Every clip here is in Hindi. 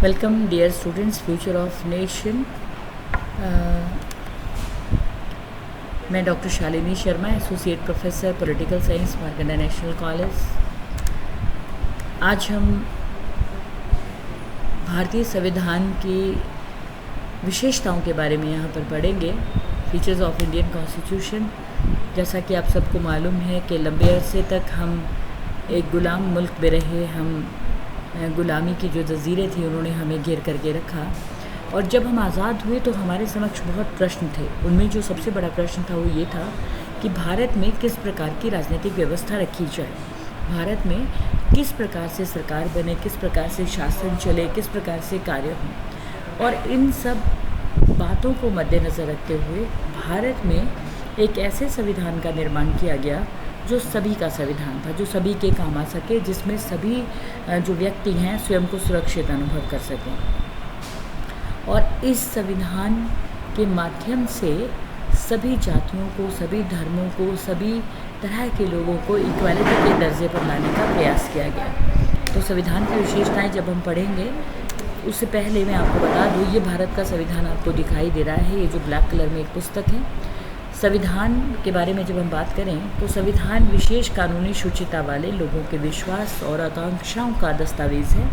Welcome dear students, future of nation. मैं doctor Shalini Sharma, associate professor political science, Markanda national college. आज हम भारतीय संविधान की विशेषताओं के बारे में यहाँ पर पढ़ेंगे। Features of Indian constitution. जैसा कि आप सबको मालूम है कि लंबे अरसे तक हम एक गुलाम मुल्क में रहे। हम गुलामी की जो जजीरे थी उन्होंने हमें घेर करके रखा, और जब हम आज़ाद हुए तो हमारे समक्ष बहुत प्रश्न थे। उनमें जो सबसे बड़ा प्रश्न था वो ये था कि भारत में किस प्रकार की राजनीतिक व्यवस्था रखी जाए, भारत में किस प्रकार से सरकार बने, किस प्रकार से शासन चले, किस प्रकार से कार्य हों। और इन सब बातों को मद्देनज़र रखते हुए भारत में एक ऐसे संविधान का निर्माण किया गया जो सभी का संविधान था, जो सभी के काम आ सके, जिसमें सभी जो व्यक्ति हैं स्वयं को सुरक्षित अनुभव कर सकें। और इस संविधान के माध्यम से सभी जातियों को, सभी धर्मों को, सभी तरह के लोगों को इक्वालिटी के दर्जे पर लाने का प्रयास किया गया। तो संविधान की विशेषताएं जब हम पढ़ेंगे, उससे पहले मैं आपको बता दूँ, ये भारत का संविधान आपको दिखाई दे रहा है। ये जो ब्लैक कलर में एक पुस्तक है, संविधान के बारे में जब हम बात करें तो संविधान विशेष कानूनी शुचिता वाले लोगों के विश्वास और आकांक्षाओं का दस्तावेज है।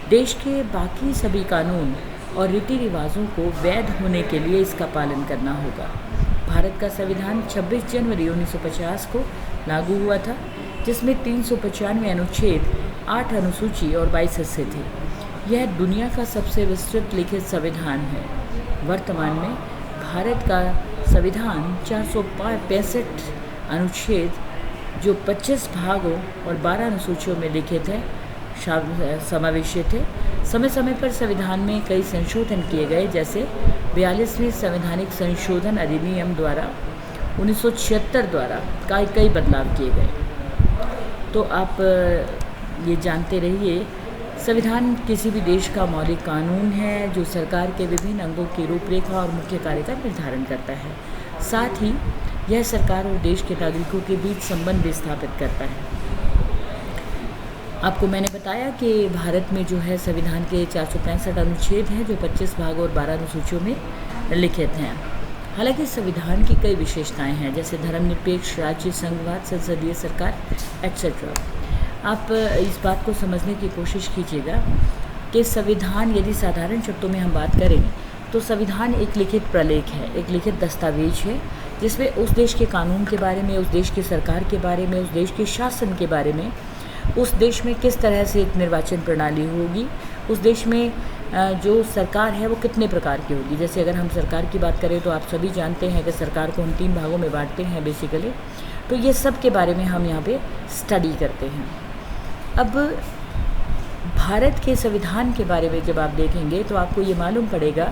देश के बाकी सभी कानून और रीति रिवाजों को वैध होने के लिए इसका पालन करना होगा। भारत का संविधान 26 जनवरी 1950 को लागू हुआ था, जिसमें 395 अनुच्छेद, 8 अनुसूची और 22 हिस्से थे। यह दुनिया का सबसे विस्तृत लिखित संविधान है। वर्तमान में भारत का संविधान 465 अनुच्छेद जो 25 भागों और 12 अनुसूचियों में लिखित है समावेशित है। समय समय पर संविधान में कई संशोधन किए गए, जैसे 42वें संवैधानिक संशोधन अधिनियम द्वारा 1976 द्वारा कई बदलाव किए गए। तो आप ये जानते रहिए, संविधान किसी भी देश का मौलिक कानून है जो सरकार के विभिन्न अंगों की रूपरेखा और मुख्य कार्य का निर्धारण करता है। साथ ही यह सरकार और देश के नागरिकों के बीच संबंध भी स्थापित करता है। आपको मैंने बताया कि भारत में जो है संविधान के 465 अनुच्छेद हैं जो 25 भाग और 12 अनुसूचियों में लिखित हैं। हालांकि संविधान की कई विशेषताएं हैं, जैसे धर्मनिरपेक्ष राज्य, संघवाद, संसदीय सरकार एक्सेट्रा। आप इस बात को समझने की कोशिश कीजिएगा कि संविधान, यदि साधारण शब्दों में हम बात करें तो संविधान एक लिखित प्रलेख है, एक लिखित दस्तावेज है, जिसमें उस देश के कानून के बारे में, उस देश की सरकार के बारे में, उस देश के शासन के बारे में, उस देश में किस तरह से एक निर्वाचन प्रणाली होगी, उस देश में जो सरकार है वो कितने प्रकार की होगी। जैसे अगर हम सरकार की बात करें तो आप सभी जानते हैं कि सरकार को हम 3 भागों में बांटते हैं बेसिकली। तो ये सब के बारे में हम यहाँ पे स्टडी करते हैं। अब भारत के संविधान के बारे में जब आप देखेंगे तो आपको ये मालूम पड़ेगा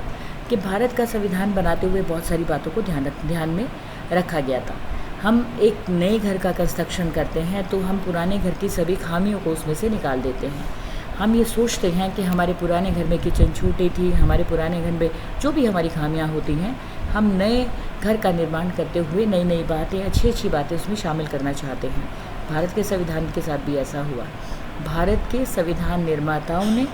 कि भारत का संविधान बनाते हुए बहुत सारी बातों को ध्यान में रखा गया था। हम एक नए घर का कंस्ट्रक्शन करते हैं तो हम पुराने घर की सभी खामियों को उसमें से निकाल देते हैं। हम ये सोचते हैं कि हमारे पुराने घर में किचन छोटी थी, हमारे पुराने घर में जो भी हमारी खामियां होती हैं, हम नए घर का निर्माण करते हुए नई नई बातें, अच्छी बातें उसमें शामिल करना चाहते हैं। भारत के संविधान के साथ भी ऐसा हुआ। भारत के संविधान निर्माताओं ने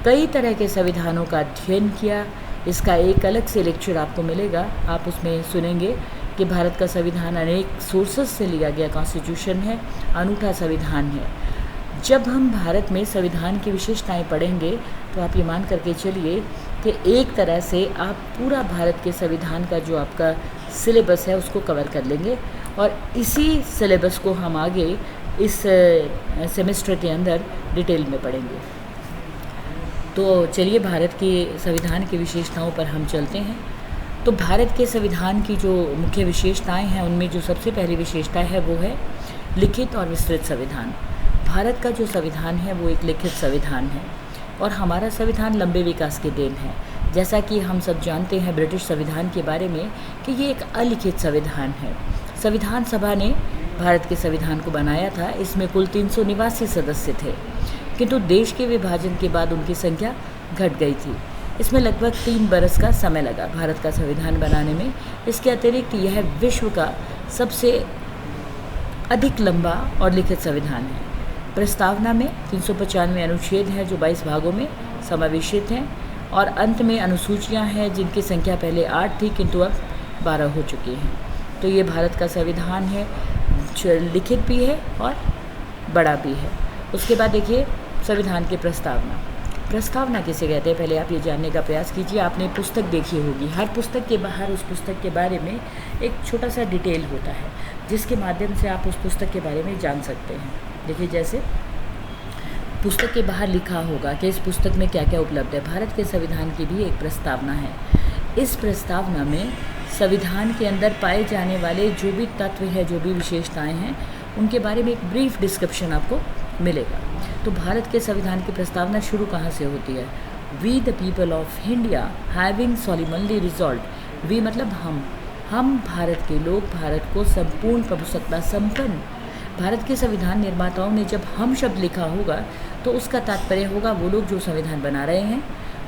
कई तरह के संविधानों का अध्ययन किया। इसका एक अलग से लेक्चर आपको मिलेगा, आप उसमें सुनेंगे कि भारत का संविधान अनेक सोर्सेस से लिया गया कॉन्स्टिट्यूशन है, अनूठा संविधान है। जब हम भारत में संविधान की विशेषताएं पढ़ेंगे तो आप ये मान करके चलिए कि एक तरह से आप पूरा भारत के संविधान का जो आपका सिलेबस है उसको कवर कर लेंगे, और इसी सिलेबस को हम आगे इस सेमेस्टर के अंदर डिटेल में पढ़ेंगे। तो चलिए भारत के संविधान की विशेषताओं पर हम चलते हैं। तो भारत के संविधान की जो मुख्य विशेषताएं हैं, उनमें जो सबसे पहली विशेषता है वो है लिखित और विस्तृत संविधान। भारत का जो संविधान है वो एक लिखित संविधान है, और हमारा संविधान लंबे विकास की देन है। जैसा कि हम सब जानते हैं ब्रिटिश संविधान के बारे में कि ये एक अलिखित संविधान है। संविधान सभा ने भारत के संविधान को बनाया था। इसमें कुल 389 सदस्य थे, किंतु देश के विभाजन के बाद उनकी संख्या घट गई थी। इसमें लगभग 3 बरस का समय लगा भारत का संविधान बनाने में। इसके अतिरिक्त यह विश्व का सबसे अधिक लंबा और लिखित संविधान है। प्रस्तावना में 395 अनुच्छेद हैं जो 22 भागों में समावेशित हैं, और अंत में अनुसूचियां हैं जिनकी संख्या पहले 8 थी किंतु अब 12 हो चुकी हैं। तो ये भारत का संविधान है, जो लिखित भी है और बड़ा भी है। उसके बाद देखिए संविधान की प्रस्तावना। प्रस्तावना किसे कहते हैं, पहले आप ये जानने का प्रयास कीजिए। आपने पुस्तक देखी होगी, हर पुस्तक के बाहर उस पुस्तक के बारे में एक छोटा सा डिटेल होता है जिसके माध्यम से आप उस पुस्तक के बारे में जान सकते हैं। देखिए जैसे पुस्तक के बाहर लिखा होगा कि इस पुस्तक में क्या क्या उपलब्ध है। भारत के संविधान की भी एक प्रस्तावना है। इस प्रस्तावना में संविधान के अंदर पाए जाने वाले जो भी तत्व हैं, जो भी विशेषताएं हैं, उनके बारे में एक ब्रीफ डिस्क्रिप्शन आपको मिलेगा। तो भारत के संविधान की प्रस्तावना शुरू कहाँ से होती है? We the people of India having solemnly resolved. We मतलब हम भारत के लोग, भारत को संपूर्ण प्रभुसत्ता संपन्न। भारत के संविधान निर्माताओं ने जब हम शब्द लिखा होगा तो उसका तात्पर्य होगा वो लोग जो संविधान बना रहे हैं,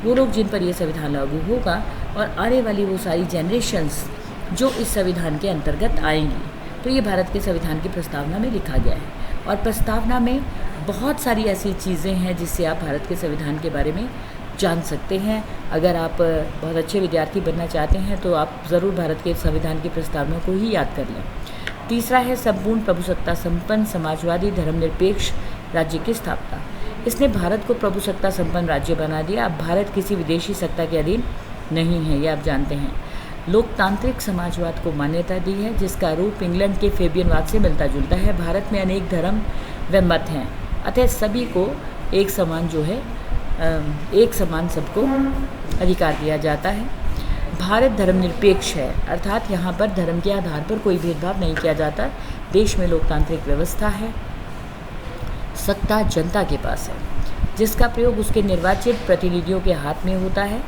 वो लोग जिन पर यह संविधान लागू होगा, और आने वाली वो सारी जनरेशन्स जो इस संविधान के अंतर्गत आएंगी। तो ये भारत के संविधान की प्रस्तावना में लिखा गया है। और प्रस्तावना में बहुत सारी ऐसी चीज़ें हैं जिससे आप भारत के संविधान के बारे में जान सकते हैं। अगर आप बहुत अच्छे विद्यार्थी बनना चाहते हैं तो आप ज़रूर भारत के संविधान की प्रस्तावना को ही याद कर लें। तीसरा है संपूर्ण प्रभुसत्ता संपन्न समाजवादी धर्मनिरपेक्ष राज्य की स्थापना। इसने भारत को प्रभुसत्ता संपन्न राज्य बना दिया। अब भारत किसी विदेशी सत्ता के अधीन नहीं है, ये आप जानते हैं। लोकतांत्रिक समाजवाद को मान्यता दी है जिसका रूप इंग्लैंड के फेबियनवाद से मिलता जुलता है। भारत में अनेक धर्म व मत हैं, अतः सभी को एक समान एक समान सबको अधिकार दिया जाता है। भारत धर्मनिरपेक्ष है, अर्थात यहाँ पर धर्म के आधार पर कोई भेदभाव नहीं किया जाता। देश में लोकतांत्रिक व्यवस्था है। सत्ता जनता के पास है जिसका प्रयोग उसके निर्वाचित प्रतिनिधियों के हाथ में होता है।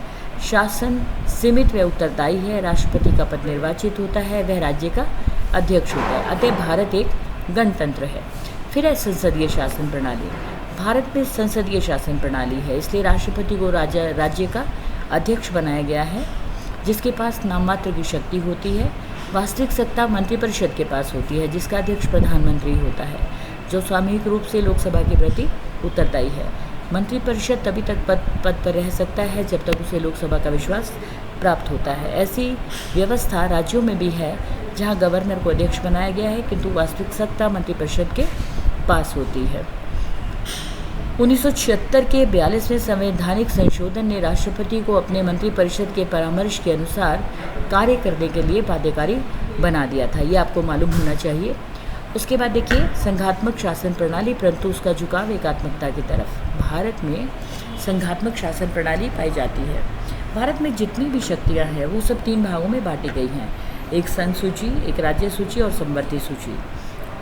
शासन सीमित व उत्तरदायी है। राष्ट्रपति का पद निर्वाचित होता है, वह राज्य का अध्यक्ष होता है। अतः भारत एक गणतंत्र है। फिर है संसदीय शासन प्रणाली। भारत में संसदीय शासन प्रणाली है, इसलिए राष्ट्रपति को राज्य का अध्यक्ष बनाया गया है जिसके पास नाममात्र की शक्ति होती है। वास्तविक सत्ता मंत्रिपरिषद के पास होती है जिसका अध्यक्ष प्रधानमंत्री होता है, जो सामूहिक रूप से लोकसभा के प्रति उत्तरदायी है। मंत्रिपरिषद तभी तक पद पर रह सकता है जब तक उसे लोकसभा का विश्वास प्राप्त होता है। ऐसी व्यवस्था राज्यों में भी है जहां गवर्नर को अध्यक्ष बनाया गया है किंतु वास्तविक सत्ता मंत्रिपरिषद के पास होती है। 1976 के 42वें संवैधानिक संशोधन ने राष्ट्रपति को अपने मंत्रिपरिषद के परामर्श के अनुसार कार्य करने के लिए बाध्यकारी बना दिया था। ये आपको मालूम होना चाहिए। उसके बाद देखिए संघात्मक शासन प्रणाली, परंतु उसका झुकाव एकात्मकता की तरफ। भारत में संघात्मक शासन प्रणाली पाई जाती है। भारत में जितनी भी शक्तियाँ हैं वो सब 3 भागों में बांटी गई हैं, एक संघ सूची, एक राज्य सूची और समवर्ती सूची।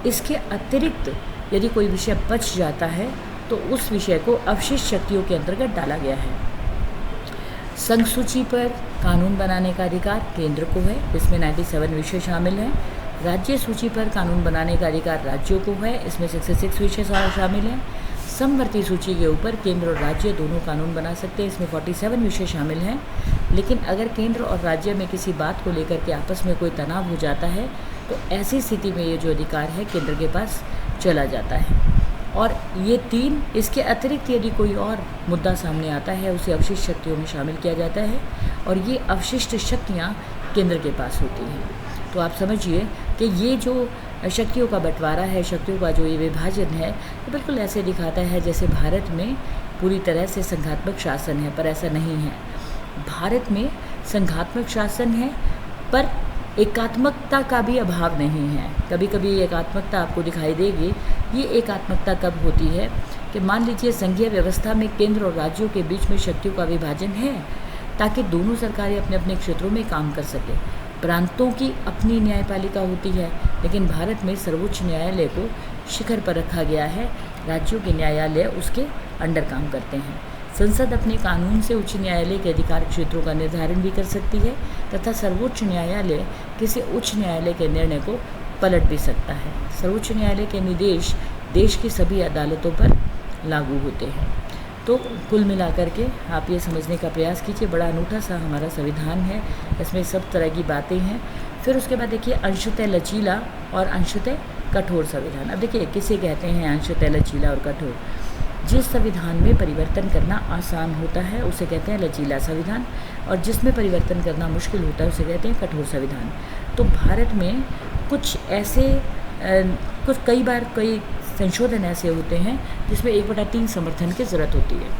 इसके अतिरिक्त यदि कोई विषय बच जाता है तो उस विषय को अवशिष्ट शक्तियों के अंतर्गत डाला गया है। संघ सूची पर कानून बनाने का अधिकार केंद्र को है, इसमें 97 विषय शामिल हैं। राज्य सूची पर कानून बनाने का अधिकार राज्यों को है, इसमें 66 विषय शामिल हैं। समवर्ती सूची के ऊपर केंद्र और राज्य दोनों कानून बना सकते हैं, इसमें 47 विषय शामिल हैं। लेकिन अगर केंद्र और राज्य में किसी बात को लेकर के आपस में कोई तनाव हो जाता है तो ऐसी स्थिति में ये जो अधिकार है केंद्र के पास चला जाता है। और ये 3, इसके अतिरिक्त यदि कोई और मुद्दा सामने आता है उसे अवशिष्ट शक्तियों में शामिल किया जाता है और ये अवशिष्ट शक्तियाँ केंद्र के पास होती हैं। तो आप समझिए कि ये जो शक्तियों का बंटवारा है, शक्तियों का जो ये विभाजन है, ये बिल्कुल ऐसे दिखाता है जैसे भारत में पूरी तरह से संघात्मक शासन है, पर ऐसा नहीं है। भारत में संघात्मक शासन है पर एकात्मकता का भी अभाव नहीं है। कभी कभी एकात्मकता आपको दिखाई देगी। ये एकात्मकता कब होती है कि मान लीजिए संघीय व्यवस्था में केंद्र और राज्यों के बीच में शक्तियों का विभाजन है ताकि दोनों सरकारें अपने अपने क्षेत्रों में काम कर सकें। प्रांतों की अपनी न्यायपालिका होती है, लेकिन भारत में सर्वोच्च न्यायालय को शिखर पर रखा गया है, राज्यों के न्यायालय उसके अंडर काम करते हैं। संसद अपने कानून से उच्च न्यायालय के अधिकार क्षेत्रों का निर्धारण भी कर सकती है तथा सर्वोच्च न्यायालय किसी उच्च न्यायालय के निर्णय को पलट भी सकता है। सर्वोच्च न्यायालय के निर्देश देश की सभी अदालतों पर लागू होते हैं। तो कुल मिलाकर के आप ये समझने का प्रयास कीजिए, बड़ा अनूठा सा हमारा संविधान है, इसमें सब तरह की बातें हैं। फिर उसके बाद देखिए अंशतः लचीला और अंशतः कठोर संविधान। अब देखिए किसे कहते हैं अंशतः लचीला और कठोर। जिस संविधान में परिवर्तन करना आसान होता है उसे कहते हैं लचीला संविधान, और जिसमें परिवर्तन करना मुश्किल होता है उसे कहते हैं कठोर संविधान। तो भारत में कुछ ऐसे कई बार कई संशोधन ऐसे होते हैं जिसमें 1/3 समर्थन की ज़रूरत होती है।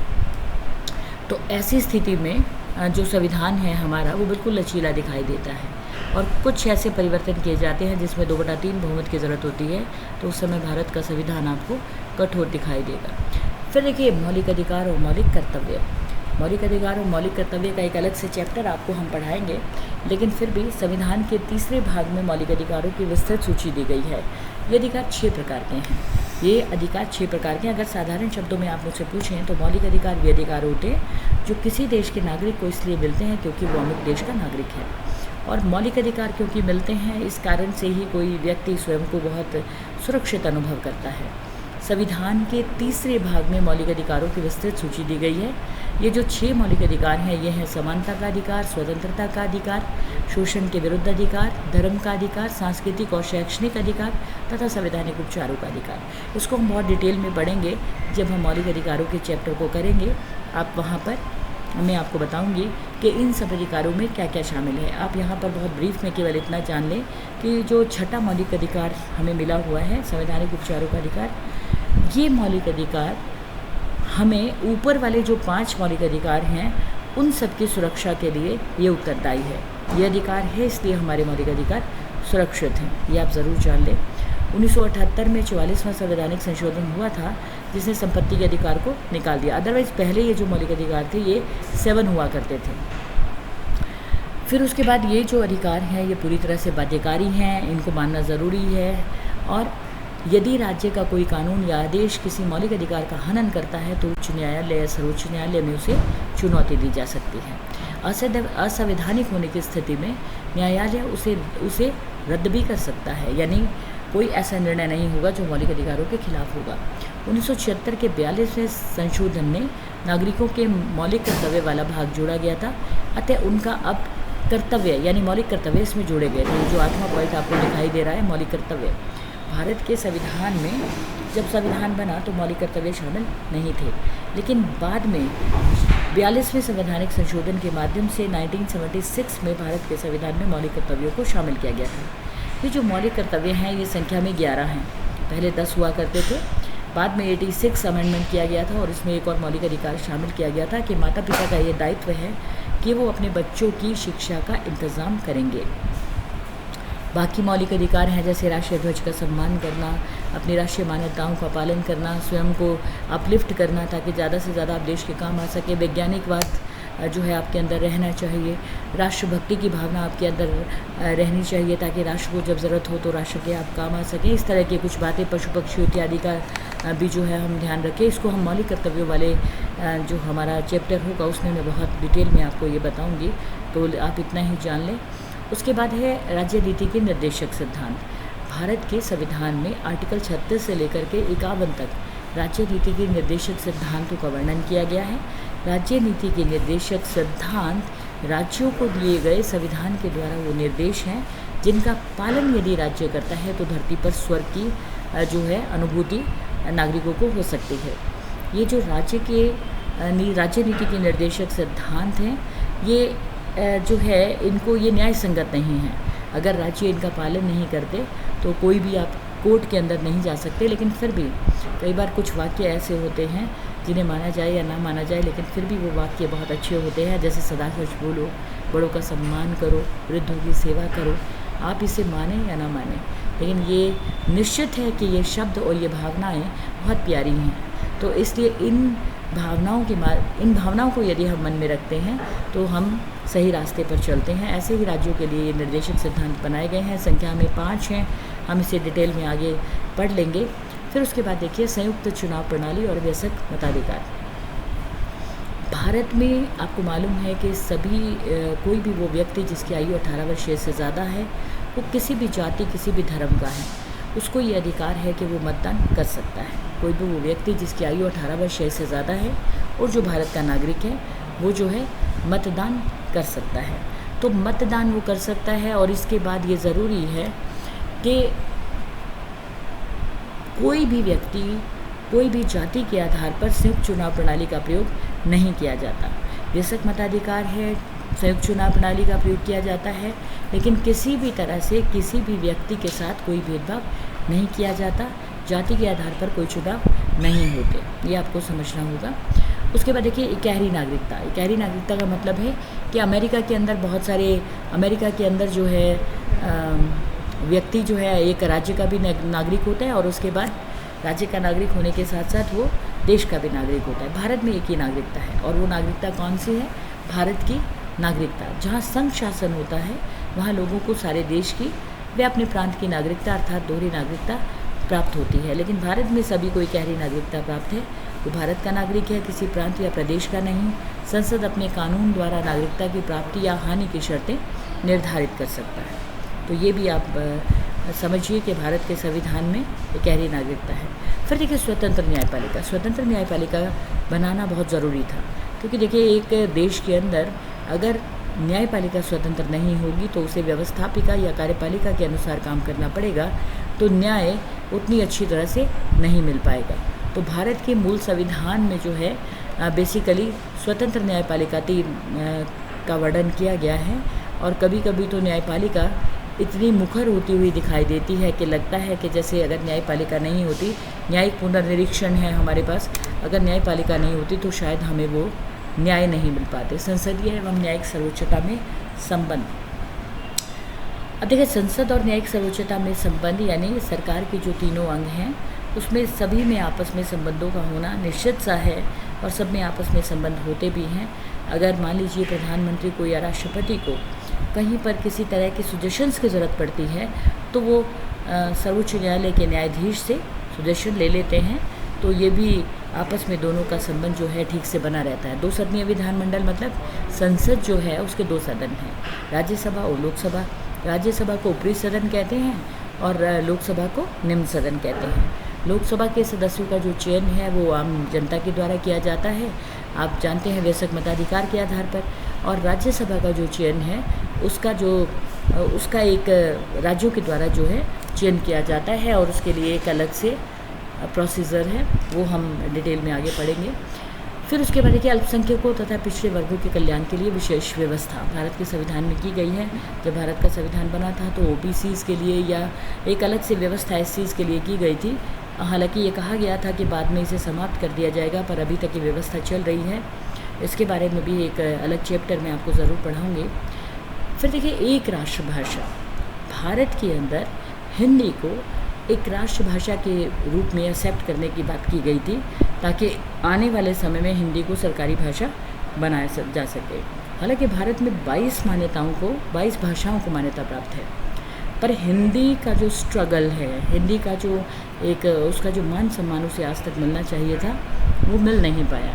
तो ऐसी स्थिति में जो संविधान है हमारा वो बिल्कुल लचीला दिखाई देता है, और कुछ ऐसे परिवर्तन किए जाते हैं जिसमें 2/3 बहुमत की ज़रूरत होती है, तो उस समय भारत का संविधान आपको कठोर दिखाई देगा। फिर देखिए मौलिक अधिकार और मौलिक कर्तव्य। मौलिक अधिकार और मौलिक कर्तव्य का एक अलग से चैप्टर आपको हम पढ़ाएंगे, लेकिन फिर भी संविधान के तीसरे भाग में मौलिक अधिकारों की विस्तृत सूची दी गई है। ये अधिकार 6 प्रकार के हैं। ये अधिकार 6 प्रकार के हैं। अगर साधारण शब्दों में आप मुझसे पूछें तो मौलिक अधिकार वे अधिकार होते हैं जो किसी देश के नागरिक को इसलिए मिलते हैं क्योंकि वो अमुक देश का नागरिक है। और मौलिक अधिकार क्योंकि मिलते हैं इस कारण से ही कोई व्यक्ति स्वयं को बहुत सुरक्षित अनुभव करता है। संविधान के तीसरे भाग में मौलिक अधिकारों की विस्तृत सूची दी गई है। ये जो 6 मौलिक अधिकार हैं ये हैं समानता का अधिकार, स्वतंत्रता का अधिकार, शोषण के विरुद्ध अधिकार, धर्म का अधिकार, सांस्कृतिक और शैक्षणिक अधिकार तथा संवैधानिक उपचारों का अधिकार। इसको हम बहुत डिटेल में पढ़ेंगे जब हम मौलिक अधिकारों के चैप्टर को करेंगे। आप वहाँ पर मैं आपको बताऊंगी कि इन सब अधिकारों में क्या क्या शामिल है। आप यहाँ पर बहुत ब्रीफ में केवल इतना जान लें कि जो छठा मौलिक अधिकार हमें मिला हुआ है संवैधानिक उपचारों का अधिकार, ये मौलिक अधिकार हमें ऊपर वाले जो 5 मौलिक अधिकार हैं उन सब की सुरक्षा के लिए ये उत्तरदायी है। ये अधिकार है इसलिए हमारे मौलिक अधिकार सुरक्षित हैं, ये आप ज़रूर जान लें। 1978 में 44वां संवैधानिक संशोधन हुआ था जिसने संपत्ति के अधिकार को निकाल दिया। अदरवाइज़ पहले ये जो मौलिक अधिकार थे ये 7 हुआ करते थे। फिर उसके बाद ये जो अधिकार हैं ये पूरी तरह से बाध्यकारी हैं, इनको मानना ज़रूरी है, और यदि राज्य का कोई कानून या आदेश किसी मौलिक अधिकार का हनन करता है तो उच्च न्यायालय या सर्वोच्च न्यायालय में उसे चुनौती दी जा सकती है। असंवैधानिक होने की स्थिति में न्यायालय उसे रद्द भी कर सकता है, यानी कोई ऐसा निर्णय नहीं होगा जो मौलिक अधिकारों के खिलाफ होगा। 1976 के 42वें संशोधन में नागरिकों के मौलिक कर्तव्य वाला भाग जोड़ा गया था, अतः उनका अब कर्तव्य यानी मौलिक कर्तव्य इसमें जोड़े गए थे। जो 8वां पॉइंट आपको दिखाई दे रहा है मौलिक कर्तव्य। भारत के संविधान में जब संविधान बना तो मौलिक कर्तव्य शामिल नहीं थे, लेकिन बाद में 42वें संवैधानिक संशोधन के माध्यम से 1976 में भारत के संविधान में मौलिक कर्तव्यों को शामिल किया गया था। ये जो मौलिक कर्तव्य हैं ये संख्या में 11 हैं। पहले 10 हुआ करते थे, बाद में 86 अमेंडमेंट किया गया था और इसमें एक और मौलिक अधिकार शामिल किया गया था कि माता पिता का ये दायित्व है कि वो अपने बच्चों की शिक्षा का इंतज़ाम करेंगे। बाकी मौलिक अधिकार हैं जैसे राष्ट्रीय ध्वज का सम्मान करना, अपनी राष्ट्रीय मान्यताओं का पालन करना, स्वयं को अपलिफ्ट करना ताकि ज़्यादा से ज़्यादा आप देश के काम आ सके, वैज्ञानिकवाद जो है आपके अंदर रहना चाहिए, राष्ट्रभक्ति की भावना आपके अंदर रहनी चाहिए ताकि राष्ट्र को जब ज़रूरत हो तो राष्ट्र के आप काम आ सकें। इस तरह की कुछ बातें, पशु पक्षी इत्यादि का भी जो है हम ध्यान रखें। इसको हम मौलिक कर्तव्यों वाले जो हमारा चैप्टर होगा उसमें मैं बहुत डिटेल में आपको ये बताऊँगी, तो आप इतना ही जान लें। उसके बाद है राज्य नीति के निर्देशक सिद्धांत। भारत के संविधान में आर्टिकल 36 से लेकर के 51 तक राज्य नीति के निर्देशक सिद्धांतों का वर्णन किया गया है। राज्य नीति के निर्देशक सिद्धांत राज्यों को दिए गए संविधान के द्वारा वो निर्देश हैं जिनका पालन यदि राज्य करता है तो धरती पर स्वर्ग की जो है अनुभूति नागरिकों को हो सकती है। ये जो राज्य नीति के निर्देशक सिद्धांत हैं ये जो है इनको ये न्याय संगत नहीं है। अगर राज्य इनका पालन नहीं करते तो कोई भी आप कोर्ट के अंदर नहीं जा सकते। लेकिन फिर भी कई बार कुछ वाक्य ऐसे होते हैं जिन्हें माना जाए या ना माना जाए, लेकिन फिर भी वो वाक्य बहुत अच्छे होते हैं, जैसे सदा सच बोलो, बड़ों का सम्मान करो, वृद्धों की सेवा करो। आप इसे माने या ना माने, लेकिन ये निश्चित है कि ये शब्द और ये भावनाएं बहुत प्यारी हैं। तो इसलिए इन भावनाओं को यदि हम मन में रखते हैं तो हम सही रास्ते पर चलते हैं। ऐसे ही राज्यों के लिए ये निर्देशक सिद्धांत बनाए गए हैं, संख्या में 5 हैं। हम इसे डिटेल में आगे पढ़ लेंगे। फिर उसके बाद देखिए संयुक्त चुनाव प्रणाली और वयस्क मताधिकार। भारत में आपको मालूम है कि कोई भी वो व्यक्ति जिसकी आयु 18 वर्ष से ज़्यादा है, वो किसी भी जाति किसी भी धर्म का है, उसको ये अधिकार है कि वो मतदान कर सकता है। कोई भी वो व्यक्ति जिसकी आयु 18 वर्ष से ज़्यादा है और जो भारत का नागरिक है वो जो है मतदान कर सकता है। तो मतदान वो कर सकता है। और इसके बाद ये ज़रूरी है कि कोई भी व्यक्ति, कोई भी जाति के आधार पर संयुक्त चुनाव प्रणाली का प्रयोग नहीं किया जाता। बेशक मताधिकार है, संयुक्त चुनाव प्रणाली का प्रयोग किया जाता है, लेकिन किसी भी तरह से किसी भी व्यक्ति के साथ कोई भेदभाव नहीं किया जाता। जाति के आधार पर कोई चुनाव नहीं होते, ये आपको समझना होगा। उसके बाद देखिए इकहरी नागरिकता। इकहरी नागरिकता का मतलब है कि अमेरिका के अंदर बहुत सारे, अमेरिका के अंदर जो है व्यक्ति जो है एक राज्य का भी नागरिक होता है और उसके बाद राज्य का नागरिक होने के साथ साथ वो देश का भी नागरिक होता है। भारत में एक ही नागरिकता है और वो नागरिकता कौन सी है? भारत की नागरिकता। जहाँ संघ शासन होता है वहाँ लोगों को सारे देश की वे अपने प्रांत की नागरिकता अर्थात दोहरी नागरिकता प्राप्त होती है। लेकिन भारत में सभी को इकहरी नागरिकता प्राप्त है। वो भारत का नागरिक है, किसी प्रांत या प्रदेश का नहीं। संसद अपने कानून द्वारा नागरिकता की प्राप्ति या हानि की शर्तें निर्धारित कर सकता है। तो ये भी आप समझिए कि भारत के संविधान में इकहरी नागरिकता है। फिर देखिए स्वतंत्र न्यायपालिका। स्वतंत्र न्यायपालिका बनाना बहुत ज़रूरी था, क्योंकि देखिए एक देश के अंदर अगर न्यायपालिका स्वतंत्र नहीं होगी तो उसे व्यवस्थापिका या कार्यपालिका के अनुसार काम करना पड़ेगा, तो न्याय उतनी अच्छी तरह से नहीं मिल पाएगा। तो भारत के मूल संविधान में जो है बेसिकली स्वतंत्र न्यायपालिका का वर्णन किया गया है। और कभी कभी तो न्यायपालिका इतनी मुखर होती हुई दिखाई देती है कि लगता है कि जैसे अगर न्यायपालिका नहीं होती, न्यायिक पुनर्निरीक्षण है हमारे पास, अगर न्यायपालिका नहीं होती तो शायद हमें वो न्याय नहीं मिल पाते। संसदीय एवं न्यायिक सर्वोच्चता में संबंध। अब देखिए संसद और न्यायिक सर्वोच्चता में संबंध यानी सरकार के जो तीनों अंग हैं उसमें सभी में आपस में संबंधों का होना निश्चित सा है और सब में आपस में संबंध होते भी हैं। अगर मान लीजिए प्रधानमंत्री को या राष्ट्रपति को कहीं पर किसी तरह की सजेशंस की ज़रूरत पड़ती है तो वो सर्वोच्च न्यायालय के न्यायाधीश से सजेशन ले लेते हैं। तो ये भी आपस में दोनों का संबंध जो है ठीक से बना रहता है। 2 सदनीय विधानमंडल मतलब संसद जो है उसके 2 सदन हैं, राज्यसभा और लोकसभा। राज्यसभा को ऊपरी सदन कहते हैं और लोकसभा को निम्न सदन कहते हैं। लोकसभा के सदस्यों का जो चयन है वो आम जनता के द्वारा किया जाता है, आप जानते हैं, बेशक मताधिकार के आधार पर। और राज्यसभा का जो चयन है उसका एक राज्यों के द्वारा जो है चयन किया जाता है और उसके लिए एक अलग से प्रोसीजर है, वो हम डिटेल में आगे पढ़ेंगे। फिर उसके बाद देखिए अल्पसंख्यकों तथा पिछड़े वर्गों के कल्याण के लिए विशेष व्यवस्था भारत के संविधान में की गई है। जब भारत का संविधान बना था तो ओबीसीज़ के लिए या एक अलग से व्यवस्था एससीज़ के लिए की गई थी। हालांकि ये कहा गया था कि बाद में इसे समाप्त कर दिया जाएगा, पर अभी तक ये व्यवस्था चल रही है। इसके बारे में भी एक अलग चैप्टर में आपको ज़रूर पढ़ाऊँगी। फिर देखिए एक राष्ट्रभाषा। भारत के अंदर हिंदी को एक राष्ट्रभाषा के रूप में एक्सेप्ट करने की बात की गई थी ताकि आने वाले समय में हिंदी को सरकारी भाषा बनाया जा सके। हालांकि भारत में 22 भाषाओं को मान्यता प्राप्त है, पर हिंदी का जो स्ट्रगल है, हिंदी का जो एक उसका जो मान सम्मान उसे आज तक मिलना चाहिए था वो मिल नहीं पाया।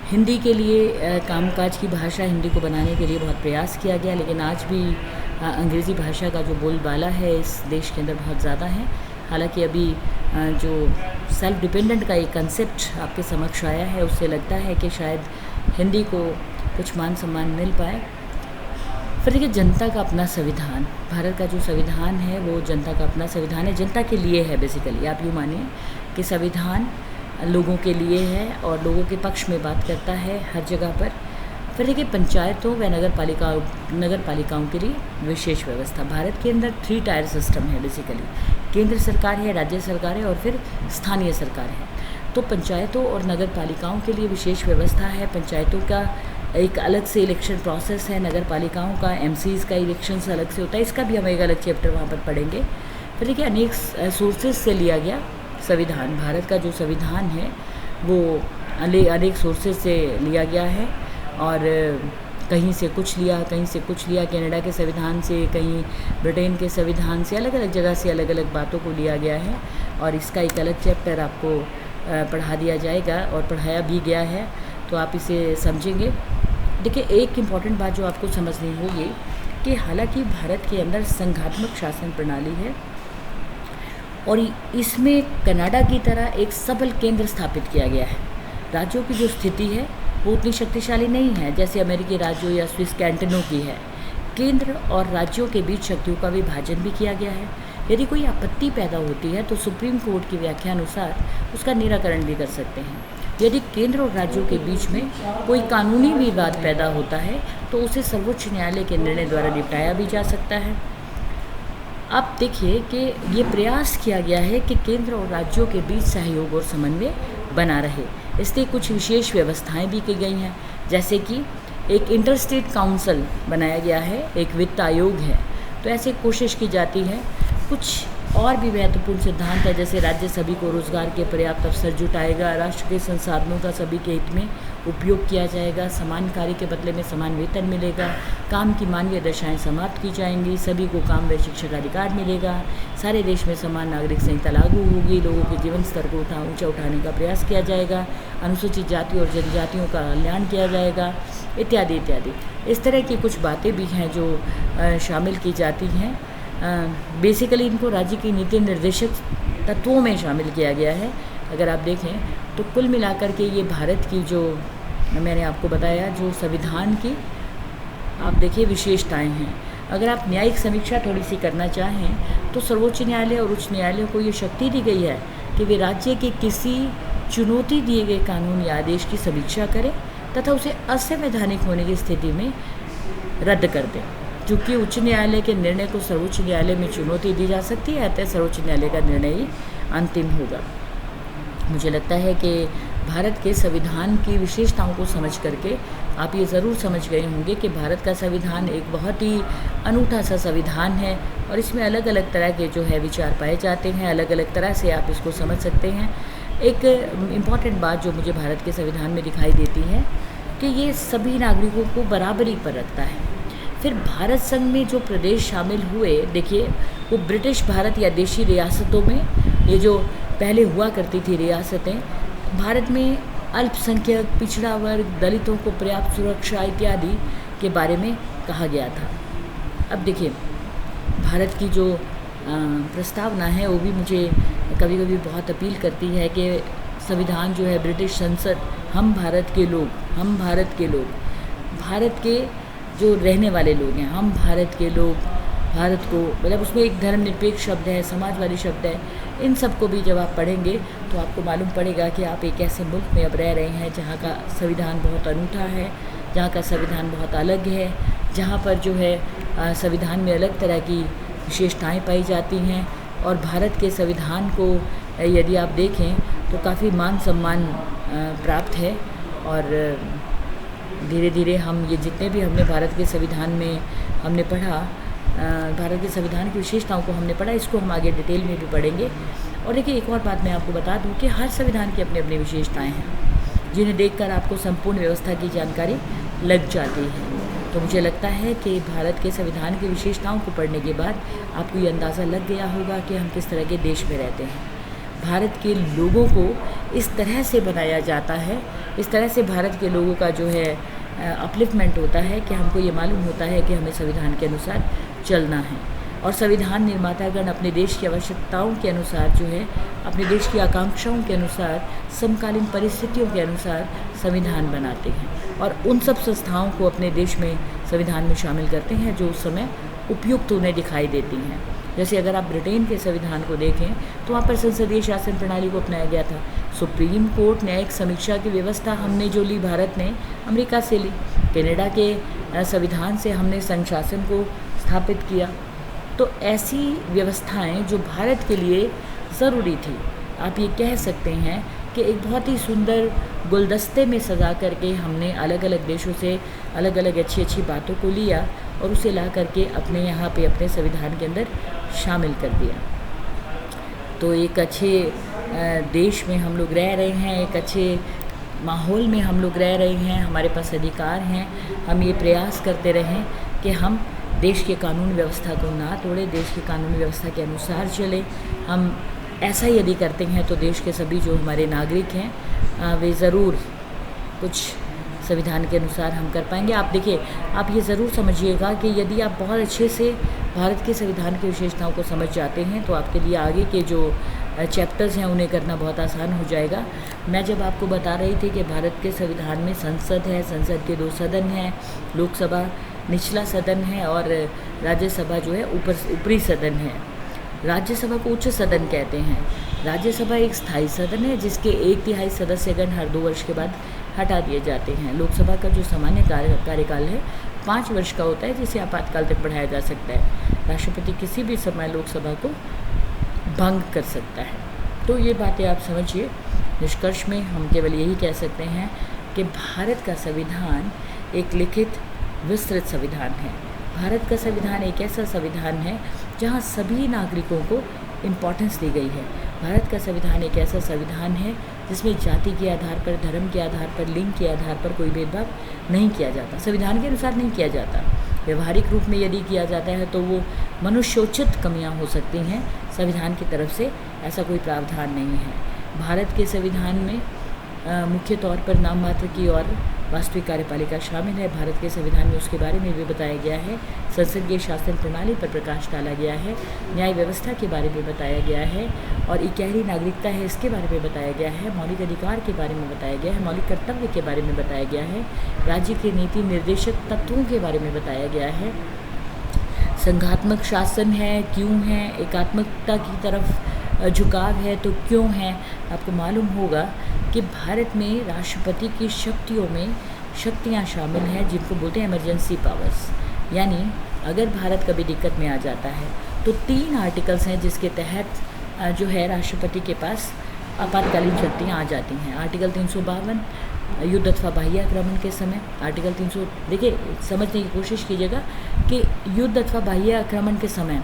हिंदी के लिए कामकाज की भाषा हिंदी को बनाने के लिए बहुत प्रयास किया गया, लेकिन आज भी अंग्रेज़ी भाषा का जो बोलबाला है इस देश के अंदर बहुत ज़्यादा है। हालांकि अभी जो सेल्फ डिपेंडेंट का एक कंसेप्ट आपके समक्ष आया है उससे लगता है कि शायद हिंदी को कुछ मान सम्मान मिल पाए। फिर देखिए जनता का अपना संविधान। भारत का जो संविधान है वो जनता का अपना संविधान है, जनता के लिए है। बेसिकली आप यूँ मानिए कि संविधान लोगों के लिए है और लोगों के पक्ष में बात करता है हर जगह पर। फिर देखिए पंचायतों व नगर पालिकाओं के लिए विशेष व्यवस्था। भारत के अंदर 3 टायर सिस्टम है बेसिकली, केंद्र सरकार है, राज्य सरकार है और फिर स्थानीय सरकार है। तो पंचायतों और नगर पालिकाओं के लिए विशेष व्यवस्था है। पंचायतों का एक अलग से इलेक्शन प्रोसेस है, नगर पालिकाओं का एमसीज़ का इलेक्शन से अलग से होता है, इसका भी हम एक अलग चैप्टर वहाँ पर पढ़ेंगे। फिर देखिए अनेक सोर्सेज से लिया गया संविधान। भारत का जो संविधान है वो अनेक सोर्सेज से लिया गया है और कहीं से कुछ लिया, कहीं से कुछ लिया, कनाडा के संविधान से, कहीं ब्रिटेन के संविधान से, अलग अलग जगह से अलग अलग बातों को लिया गया है और इसका एक अलग चैप्टर आपको पढ़ा दिया जाएगा और पढ़ाया भी गया है, तो आप इसे समझेंगे। देखिए एक इम्पॉर्टेंट बात जो आपको समझनी होगी कि हालांकि भारत के अंदर संघात्मक शासन प्रणाली है और इसमें कनाडा की तरह एक सबल केंद्र स्थापित किया गया है। राज्यों की जो स्थिति है वो उतनी शक्तिशाली नहीं है जैसे अमेरिकी राज्यों या स्विस कैंटनों की है। केंद्र और राज्यों के बीच शक्तियों का विभाजन भी किया गया है। यदि कोई आपत्ति पैदा होती है तो सुप्रीम कोर्ट की व्याख्या अनुसार उसका निराकरण भी कर सकते हैं। यदि केंद्र और राज्यों के बीच में कोई कानूनी विवाद पैदा होता है तो उसे सर्वोच्च न्यायालय के निर्णय द्वारा निपटाया भी जा सकता है। अब देखिए कि ये प्रयास किया गया है कि केंद्र और राज्यों के बीच सहयोग और समन्वय बना रहे, इसलिए कुछ विशेष व्यवस्थाएं भी की गई हैं, जैसे कि एक इंटरस्टेट काउंसिल बनाया गया है, एक वित्त आयोग है। तो ऐसे कोशिश की जाती है। कुछ और भी महत्वपूर्ण सिद्धांत है, जैसे राज्य सभी को रोजगार के पर्याप्त अवसर जुटाएगा, राष्ट्र के संसाधनों का सभी के हित में उपयोग किया जाएगा, समान कार्य के बदले में समान वेतन मिलेगा, काम की मानवीय दशाएं समाप्त की जाएंगी, सभी को काम व शिक्षा का अधिकार मिलेगा, सारे देश में समान नागरिक संहिता लागू होगी, लोगों के जीवन स्तर को ऊंचा उठाने का प्रयास किया जाएगा, अनुसूचित जाति और जनजातियों का कल्याण किया जाएगा, इत्यादि इत्यादि। इस तरह की कुछ बातें भी हैं जो शामिल की जाती हैं। बेसिकली इनको राज्य की नीति निर्देशक तत्वों में शामिल किया गया है। अगर आप देखें तो कुल मिलाकर के ये भारत की जो मैंने आपको बताया जो संविधान की आप देखिए विशेषताएं हैं। अगर आप न्यायिक समीक्षा थोड़ी सी करना चाहें तो सर्वोच्च न्यायालय और उच्च न्यायालय को ये शक्ति दी गई है कि वे राज्य के किसी चुनौती दिए गए कानून या आदेश की समीक्षा करें तथा उसे असंवैधानिक होने की स्थिति में रद्द कर दें। चूँकि उच्च न्यायालय के निर्णय को सर्वोच्च न्यायालय में चुनौती दी जा सकती है, अतः सर्वोच्च न्यायालय का निर्णय ही अंतिम होगा। मुझे लगता है कि भारत के संविधान की विशेषताओं को समझ करके आप ये ज़रूर समझ गए होंगे कि भारत का संविधान एक बहुत ही अनूठा सा संविधान है और इसमें अलग अलग तरह के जो है विचार पाए जाते हैं, अलग अलग तरह से आप इसको समझ सकते हैं। एक इम्पॉर्टेंट बात जो मुझे भारत के संविधान में दिखाई देती है कि ये सभी नागरिकों को बराबरी पर रखता है। फिर भारत संघ में जो प्रदेश शामिल हुए, देखिए वो ब्रिटिश भारत या देशी रियासतों में ये जो पहले हुआ करती थी रियासतें, भारत में अल्पसंख्यक, पिछड़ा वर्ग, दलितों को पर्याप्त सुरक्षा इत्यादि के बारे में कहा गया था। अब देखिए भारत की जो प्रस्तावना है वो भी मुझे कभी कभी बहुत अपील करती है कि संविधान जो है ब्रिटिश संसद, हम भारत के लोग, हम भारत के लोग, भारत के जो रहने वाले लोग हैं, हम भारत के लोग, भारत को मतलब उसमें एक धर्मनिरपेक्ष शब्द है, समाजवादी शब्द है। इन सब को भी जब आप पढ़ेंगे तो आपको मालूम पड़ेगा कि आप एक ऐसे मुल्क में अब रह रहे हैं जहाँ का संविधान बहुत अनूठा है, जहाँ का संविधान बहुत अलग है, जहाँ पर जो है संविधान में अलग तरह की विशेषताएं पाई जाती हैं। और भारत के संविधान को यदि आप देखें तो काफ़ी मान सम्मान प्राप्त है। और धीरे धीरे हम ये जितने भी हमने भारत के संविधान में हमने पढ़ा, भारत के संविधान की विशेषताओं को हमने पढ़ा, इसको हम आगे डिटेल में भी पढ़ेंगे। और देखिए एक और बात मैं आपको बता दूं कि हर संविधान की अपनी अपनी विशेषताएं हैं जिन्हें देखकर आपको संपूर्ण व्यवस्था की जानकारी लग जाती है। तो मुझे लगता है कि भारत के संविधान की विशेषताओं को पढ़ने के बाद आपको ये अंदाज़ा लग गया होगा कि हम किस तरह के देश में रहते हैं। भारत के लोगों को इस तरह से बनाया जाता है, इस तरह से भारत के लोगों का जो है अपलिफ्टमेंट होता है कि हमको ये मालूम होता है कि हमें संविधान के अनुसार चलना है। और संविधान निर्मातागण अपने देश की आवश्यकताओं के अनुसार जो है, अपने देश की आकांक्षाओं के अनुसार, समकालीन परिस्थितियों के अनुसार संविधान बनाते हैं और उन सब संस्थाओं को अपने देश में संविधान में शामिल करते हैं जो उस समय उपयुक्त उन्हें दिखाई देती हैं। जैसे अगर आप ब्रिटेन के संविधान को देखें तो वहाँ पर संसदीय शासन प्रणाली को अपनाया गया था। सुप्रीम कोर्ट न्यायिक समीक्षा की व्यवस्था हमने जो ली, भारत ने अमेरिका से ली। कनाडा के संविधान से हमने संघ शासन को स्थापित किया। तो ऐसी व्यवस्थाएं जो भारत के लिए ज़रूरी थी, आप ये कह सकते हैं कि एक बहुत ही सुंदर गुलदस्ते में सजा करके हमने अलग अलग देशों से अलग अलग अच्छी अच्छी बातों को लिया और उसे ला करके अपने यहाँ पे अपने संविधान के अंदर शामिल कर दिया। तो एक अच्छे देश में हम लोग रह रहे हैं, एक अच्छे माहौल में हम लोग रह रहे हैं, हमारे पास अधिकार हैं। हम ये प्रयास करते रहें कि हम देश के कानून व्यवस्था को ना तोड़ें, देश की कानून व्यवस्था के अनुसार चलें। हम ऐसा यदि करते हैं तो देश के सभी जो हमारे नागरिक हैं वे ज़रूर कुछ संविधान के अनुसार हम कर पाएंगे। आप देखिए, आप ये ज़रूर समझिएगा कि यदि आप बहुत अच्छे से भारत के संविधान की विशेषताओं को समझ जाते हैं तो आपके लिए आगे के जो चैप्टर्स हैं उन्हें करना बहुत आसान हो जाएगा। मैं जब आपको बता रही थी कि भारत के संविधान में संसद है, संसद के 2 सदन हैं, लोकसभा निचला सदन है और राज्यसभा जो है ऊपरी सदन है। राज्यसभा को उच्च सदन कहते हैं। राज्यसभा एक स्थायी सदन है जिसके 1/3 सदस्यगण हर 2 वर्ष के बाद हटा दिए जाते हैं। लोकसभा का जो सामान्य कार्यकाल है 5 वर्ष का होता है, जिसे आपातकाल तक बढ़ाया जा सकता है। राष्ट्रपति किसी भी समय लोकसभा को भंग कर सकता है। तो ये बातें आप समझिए। निष्कर्ष में हम केवल यही कह सकते हैं कि भारत का संविधान एक लिखित विस्तृत संविधान है। भारत का संविधान एक ऐसा संविधान है जहाँ सभी नागरिकों को इम्पोर्टेंस दी गई है। भारत का संविधान एक ऐसा संविधान है जिसमें जाति के आधार पर, धर्म के आधार पर, लिंग के आधार पर कोई भेदभाव नहीं किया जाता, संविधान के अनुसार नहीं किया जाता। व्यवहारिक रूप में यदि किया जाता है तो वो मनुष्योचित कमियां हो सकती हैं। संविधान की तरफ से ऐसा कोई प्रावधान नहीं है। भारत के संविधान में मुख्य तौर पर नाम मात्र की और वास्तविक कार्यपालिका शामिल है। भारत के संविधान में उसके बारे में भी बताया गया है। संसदीय शासन प्रणाली पर प्रकाश डाला गया है। न्याय व्यवस्था के बारे में बताया गया है और इकहरी नागरिकता है इसके बारे में बताया गया है। मौलिक अधिकार के बारे में बताया गया है। मौलिक कर्तव्य के बारे में बताया गया है। राज्य के नीति निर्देशक तत्वों के बारे में बताया गया है। संघात्मक शासन है, क्यों है, एकात्मकता की तरफ झुकाव है तो क्यों है। आपको मालूम होगा कि भारत में राष्ट्रपति की शक्तियों में शक्तियां शामिल हैं जिनको बोलते हैं इमरजेंसी पावर्स। यानी अगर भारत कभी दिक्कत में आ जाता है तो 3 आर्टिकल्स हैं जिसके तहत जो है राष्ट्रपति के पास आपातकालीन शक्तियाँ आ जाती हैं। आर्टिकल 352 युद्ध अथवा बाह्य आक्रमण के समय। आर्टिकल 300 देखिए समझने की कोशिश कीजिएगा कि युद्ध अथवा बाह्य आक्रमण के समय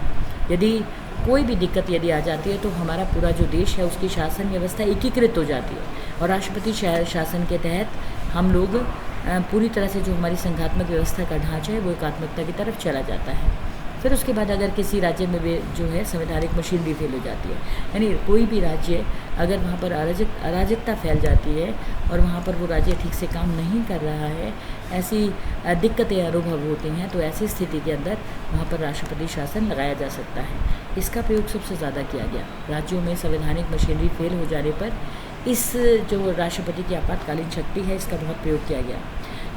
यदि कोई भी दिक्कत यदि आ जाती है तो हमारा पूरा जो देश है उसकी शासन व्यवस्था एकीकृत हो जाती है और राष्ट्रपति शासन के तहत हम लोग पूरी तरह से जो हमारी संघात्मक व्यवस्था का ढांचा है वो एकात्मकता की तरफ चला जाता है। फिर उसके बाद अगर किसी राज्य में जो है संवैधानिक मशीनरी फेल हो जाती है, यानी कोई भी राज्य अगर वहाँ पर अराजकता फैल जाती है और वहाँ पर वो राज्य ठीक से काम नहीं कर रहा है, ऐसी दिक्कतें अनुभव होती हैं, तो ऐसी स्थिति के अंदर वहाँ पर राष्ट्रपति शासन लगाया जा सकता है। इसका प्रयोग सबसे ज़्यादा किया गया राज्यों में संवैधानिक मशीनरी फेल हो जाने पर। इस जो राष्ट्रपति की आपातकालीन शक्ति है इसका बहुत प्रयोग किया गया,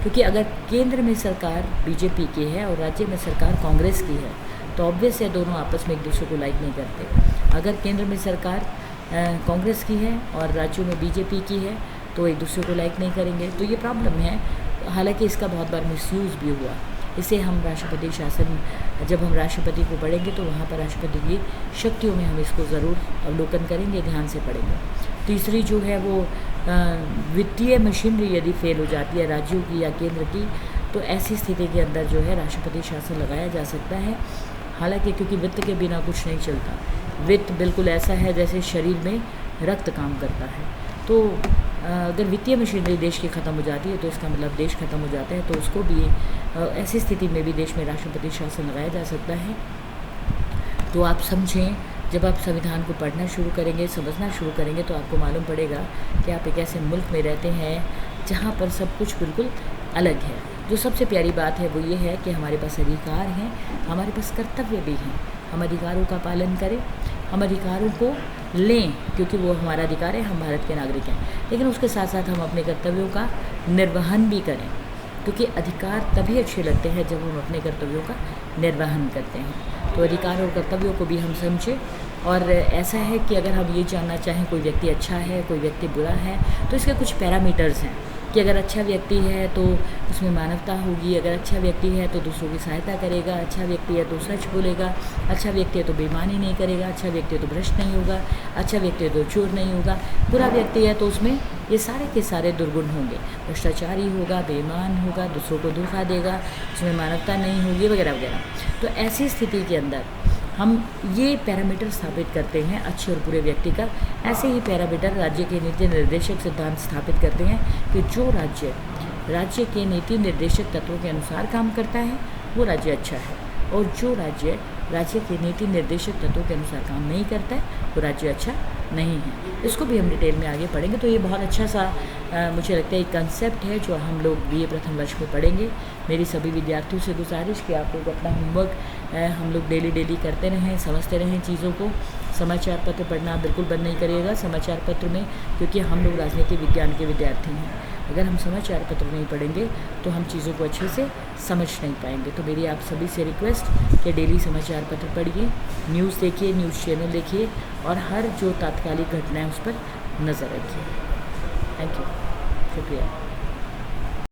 क्योंकि अगर केंद्र में सरकार बीजेपी की है और राज्य में सरकार कांग्रेस की है तो ऑब्वियस है दोनों आपस में एक दूसरे को लाइक नहीं करते। अगर केंद्र में सरकार कांग्रेस की है और राज्यों में बीजेपी की है तो एक दूसरे को लाइक नहीं करेंगे, तो ये प्रॉब्लम है। हालांकि इसका बहुत बार मिसयूज़ भी हुआ। इसे हम राष्ट्रपति शासन, जब हम राष्ट्रपति को पढ़ेंगे तो वहाँ पर राष्ट्रपति की शक्तियों में हम इसको ज़रूर अवलोकन करेंगे, ध्यान से पढ़ेंगे। तीसरी जो है वो वित्तीय मशीनरी यदि फेल हो जाती है राज्यों की या केंद्र की, तो ऐसी स्थिति के अंदर जो है राष्ट्रपति शासन लगाया जा सकता है। हालांकि क्योंकि वित्त के बिना कुछ नहीं चलता। वित्त बिल्कुल ऐसा है जैसे शरीर में रक्त काम करता है। तो अगर वित्तीय मशीनरी देश की ख़त्म हो जाती है तो इसका मतलब देश ख़त्म हो जाता है, तो उसको भी ऐसी स्थिति में भी देश में राष्ट्रपति शासन लगाया जा सकता है। तो आप समझें, जब आप संविधान को पढ़ना शुरू करेंगे, समझना शुरू करेंगे, तो आपको मालूम पड़ेगा कि आप एक ऐसे मुल्क में रहते हैं जहाँ पर सब कुछ बिल्कुल अलग है। जो सबसे प्यारी बात है वो ये है कि हमारे पास अधिकार हैं, हमारे पास कर्तव्य भी हैं। हम अधिकारों का पालन करें, हम अधिकारों को लें क्योंकि वो हमारा अधिकार है, हम भारत के नागरिक हैं, लेकिन उसके साथ साथ हम अपने कर्तव्यों का निर्वहन भी करें, क्योंकि अधिकार तभी अच्छे लगते हैं जब हम अपने कर्तव्यों का निर्वहन करते हैं। तो अधिकार और कर्तव्यों को भी हम समझें। और ऐसा है कि अगर हम ये जानना चाहें कोई व्यक्ति अच्छा है, कोई व्यक्ति बुरा है, तो इसके कुछ पैरामीटर्स हैं कि अगर अच्छा व्यक्ति है तो उसमें मानवता होगी, अगर अच्छा व्यक्ति है तो दूसरों की सहायता करेगा, अच्छा व्यक्ति है तो सच बोलेगा, अच्छा व्यक्ति है तो बेईमानी नहीं करेगा, अच्छा व्यक्ति है तो भ्रष्ट नहीं होगा, अच्छा व्यक्ति है तो चोर नहीं होगा, बुरा व्यक्ति है तो उसमें ये सारे के सारे दुर्गुण होंगे, भ्रष्टाचारी होगा, बेईमान होगा, दूसरों को धोखा देगा, उसमें मानवता नहीं होगी, वगैरह वगैरह। तो ऐसी स्थिति के अंदर हम ये पैरामीटर स्थापित करते हैं अच्छे और बुरे व्यक्ति का। ऐसे ही पैरामीटर राज्य के नीति निर्देशक सिद्धांत स्थापित करते हैं कि जो राज्य के नीति निर्देशक तत्वों के अनुसार काम करता है वो राज्य अच्छा है, और जो राज्य के नीति निर्देशक तत्वों के अनुसार काम नहीं करता है वो राज्य अच्छा नहीं है। इसको भी हम डिटेल में आगे पढ़ेंगे। तो ये बहुत अच्छा सा मुझे लगता है एक कंसेप्ट है जो हम लोग BA प्रथम वर्ष में पढ़ेंगे। मेरी सभी विद्यार्थियों से गुजारिश कि आप लोग अपना होमवर्क हम लोग डेली करते रहें, समझते रहें चीज़ों को, समाचार पत्र पढ़ना आप बिल्कुल बंद नहीं करिएगा समाचार पत्र में, क्योंकि हम लोग राजनीति विज्ञान के विद्यार्थी हैं। अगर हम समाचार पत्र नहीं पढ़ेंगे तो हम चीज़ों को अच्छे से समझ नहीं पाएंगे। तो मेरी आप सभी से रिक्वेस्ट कि डेली समाचार पत्र पढ़िए, न्यूज़ देखिए, न्यूज़ चैनल देखिए और हर जो तात्कालिक घटना है उस पर नज़र रखिए। थैंक यू, शुक्रिया।